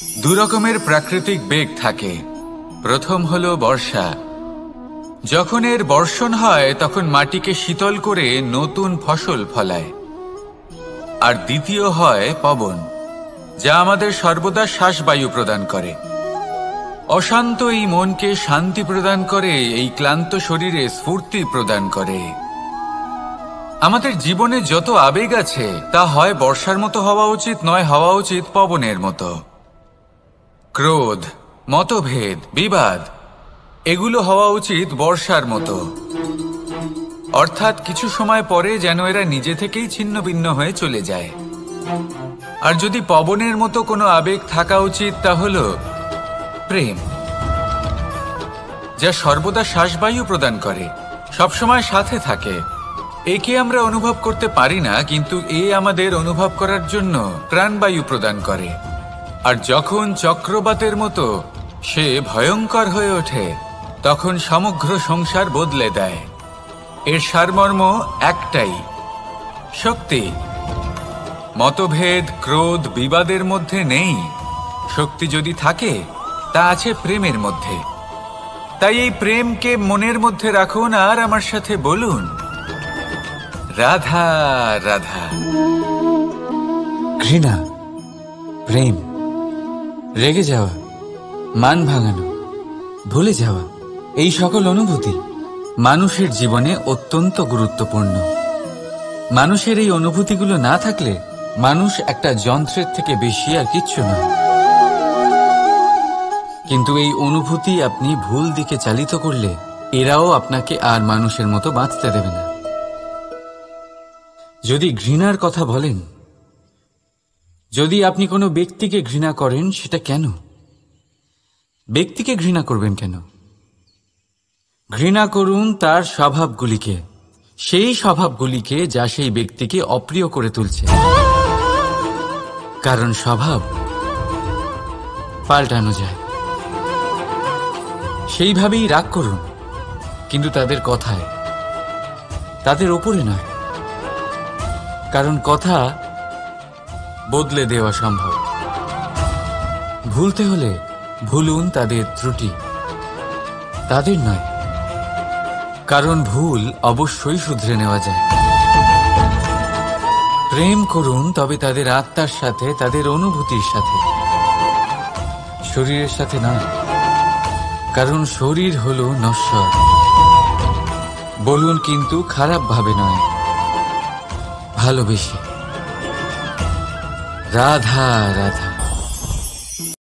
দু রকমের প্রাকৃতিক বেগ থাকে। প্রথম হলো বর্ষা। যখন এর বর্ষণ হয় তখন মাটিকে শীতল করে নতুন ফসল ফলায়। আর দ্বিতীয় হয় পবন, যা আমাদের সর্বদা শ্বাসবায়ু প্রদান করে। অশান্ত এই মনকে শান্তি প্রদান করে, এই ক্লান্ত শরীরে স্ফূর্তি প্রদান করে। আমাদের জীবনে যত আবেগ আছে তা হয় বর্ষার মতো হওয়া উচিত, নয় হওয়া উচিত পবনের মতো। ক্রোধ, মতভেদ, বিবাদ এগুলো হওয়া উচিত বর্ষার মতো। অর্থাৎ কিছু সময় পরে যেন এরা নিজে থেকেই ছিন্ন ভিন্ন হয়ে চলে যায়। আর যদি পবনের মতো কোনো আবেগ থাকা উচিত তা হলো প্রেম, যা সর্বদা শ্বাসবায়ু প্রদান করে, সবসময় সাথে থাকে। একে আমরা অনুভব করতে পারি না, কিন্তু এ আমাদের অনুভব করার জন্য প্রাণবায়ু প্রদান করে। আর যখন চক্রবাতের মতো সে ভয়ঙ্কর হয়ে ওঠে তখন সমগ্র সংসার বদলে দেয়। এর সারমর্ম একটাই, শক্তি। মতভেদ, ক্রোধ, বিবাদের মধ্যে নেই। শক্তি যদি থাকে তা আছে প্রেমের মধ্যে। তাই এই প্রেমকে মনের মধ্যে রাখুন আর আমার সাথে বলুন, রাধা রাধা। ঘৃণা, প্রেম, রেগে যাওয়া, মান ভাঙানো, ভুলে যাওয়া, এই সকল অনুভূতি মানুষের জীবনে অত্যন্ত গুরুত্বপূর্ণ। মানুষের এই অনুভূতিগুলো না থাকলে মানুষ একটা যন্ত্রের থেকে বেশি আর কিচ্ছু নয়। কিন্তু এই অনুভূতি আপনি ভুল দিকে চালিত করলে এরাও আপনাকে আর মানুষের মতো বাঁচতে দেবে না। যদি ঘৃণার কথা বলেন, যদি আপনি কোনো ব্যক্তিকে ঘৃণা করেন, সেটা কেন? ব্যক্তিকে ঘৃণা করবেন কেন? ঘৃণা করুন তার স্বভাবগুলিকে, সেই স্বভাবগুলিকে যা সেই ব্যক্তিকে অপ্রিয় করে তুলছে। কারণ স্বভাব পাল্টানো যায়। সেইভাবেই রাগ করুন, কিন্তু তাদের কথায়, তাদের ওপরে নয়। কারণ কথা বদলে দেওয়া সম্ভব। ভুলতে হলে ভুলুন তাদের ত্রুটি, তাদের নয়। কারণ ভুল অবশ্যই শুধরে নেওয়া যায়। প্রেম করুন তবে তাদের আত্মার সাথে, তাদের অনুভূতির সাথে, শরীরের সাথে নয়। কারণ শরীর হলো নশ্বর। বলুন কিন্তু খারাপ ভাবে নয়, ভালোবেসে। রাধা রাধা।